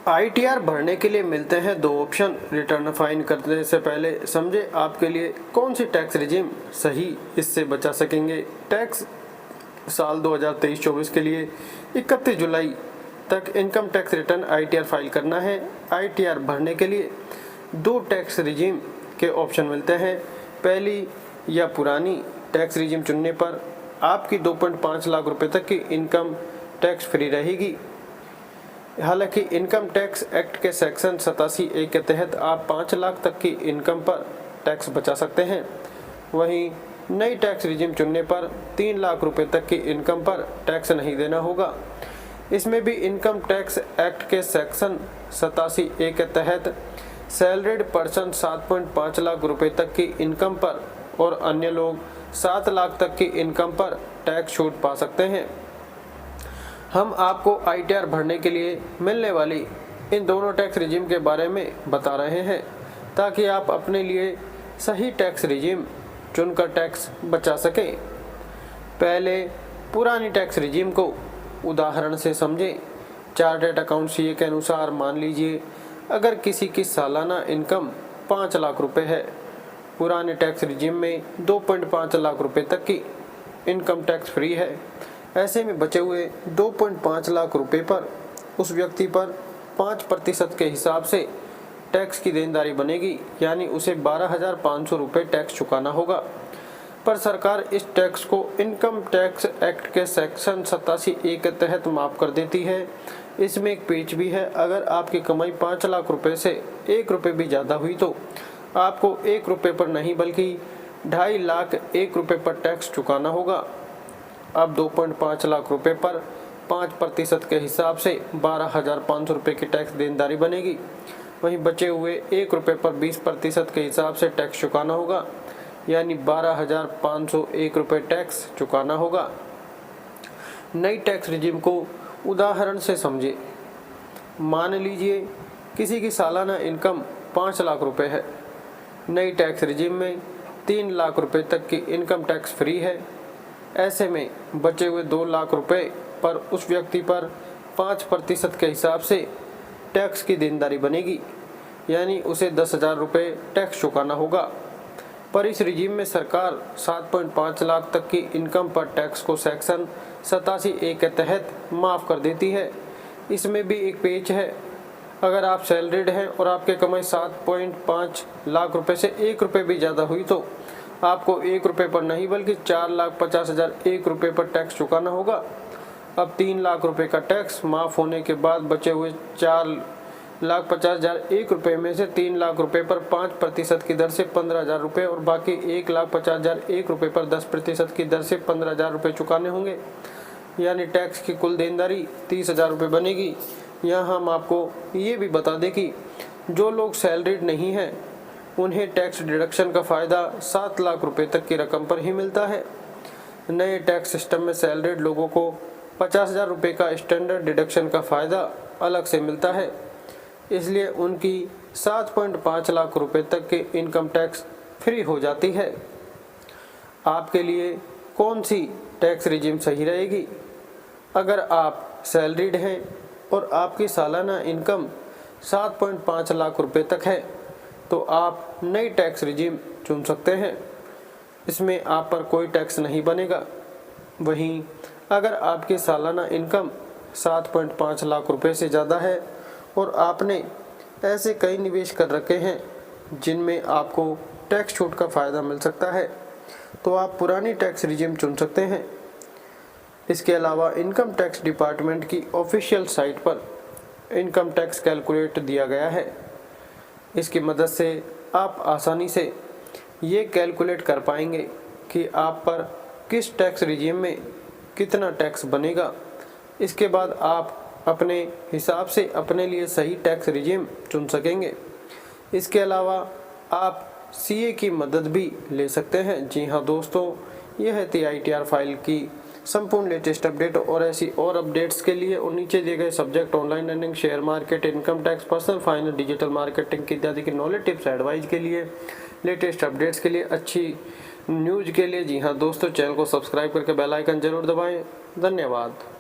ITR भरने के लिए मिलते हैं दो ऑप्शन। रिटर्न फाइल करने से पहले समझे आपके लिए कौन सी टैक्स रिजीम सही इससे बचा सकेंगे। टैक्स साल 2023-24 के लिए 31 जुलाई तक income tax return ITR file करना है। आईटीआर भरने के लिए दो टैक्स रिजीम के ऑप्शन मिलते हैं। पहली या पुरानी टैक्स रिजीम चुनने पर आपकी 2.5 लाख रुपए तक की इनकम टैक्स फ्री रहेगी। हालांकि इनकम टैक्स एक्ट के सेक्शन 87A के तहत आप 5 लाख तक की इनकम पर टैक्स बचा सकते हैं। वहीं नई टैक्स रिजीम चुनने पर 3 लाख रुपए तक की इनकम पर टैक्स नहीं देना होगा। इसमें भी इनकम टैक्स एक्ट के सेक्शन 87A के तहत सैलरीड पर्सन 7.5 लाख रुपए तक की इनकम पर और अन्य लोग 7 लाख तक की इनकम पर टैक्स छूट पा सकते हैं। हम आपको आईटीआर भरने के लिए मिलने वाली इन दोनों टैक्स रिजीम के बारे में बता रहे हैं ताकि आप अपने लिए सही टैक्स रिजीम चुनकर टैक्स बचा सकें। पहले पुरानी टैक्स रिजीम को उदाहरण से समझें। चार्टर्ड अकाउंट सीए के अनुसार मान लीजिए अगर किसी की सालाना इनकम 5 लाख रुपए है, पुराने टैक्स रिजीम में 2.5 लाख रुपए तक की इनकम टैक्स फ्री है। ऐसे में बचे हुए 2.5 लाख रुपए पर उस व्यक्ति पर 5% के हिसाब से टैक्स की देनदारी बनेगी, यानी उसे 12,500 रुपये टैक्स चुकाना होगा। पर सरकार इस टैक्स को इनकम टैक्स एक्ट के सेक्शन 87A के तहत माफ़ कर देती है। इसमें एक पेच भी है। अगर आपकी कमाई 5 लाख रुपए से 1 रुपये भी ज़्यादा हुई तो आपको 1 रुपये पर नहीं बल्कि 2.5 लाख 1 रुपये पर टैक्स चुकाना होगा। अब 2.5 लाख रुपए पर 5% के हिसाब से 12,500 रुपये की टैक्स देनदारी बनेगी। वहीं बचे हुए 1 रुपये पर 20% के हिसाब से टैक्स चुकाना होगा, यानी 12,501 रुपये टैक्स चुकाना होगा। नई टैक्स रिजीम को उदाहरण से समझे। मान लीजिए किसी की सालाना इनकम 5 लाख रुपए है। नई टैक्स रिजीम में 3 लाख रुपए तक की इनकम टैक्स फ्री है। ऐसे में बचे हुए 2 लाख रुपए पर उस व्यक्ति पर 5% के हिसाब से टैक्स की देनदारी बनेगी, यानी उसे 10,000 रुपये टैक्स चुकाना होगा। पर इस रिजीम में सरकार 7.5 लाख तक की इनकम पर टैक्स को सेक्शन 87A के तहत माफ़ कर देती है। इसमें भी एक पेच है। अगर आप सैलरीड हैं और आपकी कमाई 7.5 लाख रुपए से 1 रुपये भी ज़्यादा हुई तो आपको 1 रुपये पर नहीं बल्कि 4,50,001 रुपये पर टैक्स चुकाना होगा। अब 3 लाख रुपये का टैक्स माफ़ होने के बाद बचे हुए 4,50,001 रुपये में से 3 लाख रुपये पर 5% की दर से 15,000 रुपये और बाकी 1,50,001 रुपये पर 10% की दर से 15,000 रुपये चुकाने होंगे, यानी टैक्स की कुल देनदारी 30,000 रुपये बनेगी। यहाँ हम आपको ये भी बता दें कि जो लोग सैलरीड नहीं हैं उन्हें टैक्स डिडक्शन का फ़ायदा 7 लाख रुपए तक की रकम पर ही मिलता है। नए टैक्स सिस्टम में सैलरीड लोगों को 50,000 रुपये का स्टैंडर्ड डिडक्शन का फ़ायदा अलग से मिलता है, इसलिए उनकी 7.5 लाख रुपए तक की इनकम टैक्स फ्री हो जाती है। आपके लिए कौन सी टैक्स रिजीम सही रहेगी? अगर आप सैलरीड हैं और आपकी सालाना इनकम 7.5 लाख रुपए तक है तो आप नई टैक्स रिजीम चुन सकते हैं। इसमें आप पर कोई टैक्स नहीं बनेगा। वहीं अगर आपकी सालाना इनकम 7.5 लाख रुपए से ज़्यादा है और आपने ऐसे कई निवेश कर रखे हैं जिनमें आपको टैक्स छूट का फ़ायदा मिल सकता है तो आप पुरानी टैक्स रिजीम चुन सकते हैं। इसके अलावा इनकम टैक्स डिपार्टमेंट की ऑफिशियल साइट पर इनकम टैक्स कैलकुलेट दिया गया है। इसकी मदद से आप आसानी से ये कैलकुलेट कर पाएंगे कि आप पर किस टैक्स रिजीम में कितना टैक्स बनेगा। इसके बाद आप अपने हिसाब से अपने लिए सही टैक्स रिजीम चुन सकेंगे। इसके अलावा आप सीए की मदद भी ले सकते हैं। जी हाँ दोस्तों, यह है थी आईटीआर फाइल की संपूर्ण लेटेस्ट अपडेट और ऐसी और अपडेट्स के लिए और नीचे दिए गए subject online earning, share market, income tax, personal finance, digital marketing इत्यादि की नॉलेज टिप्स एडवाइस के लिए, लेटेस्ट अपडेट्स के लिए, अच्छी न्यूज़ के लिए जी हाँ दोस्तों चैनल को सब्सक्राइब करके बेल आइकन जरूर दबाएं। धन्यवाद।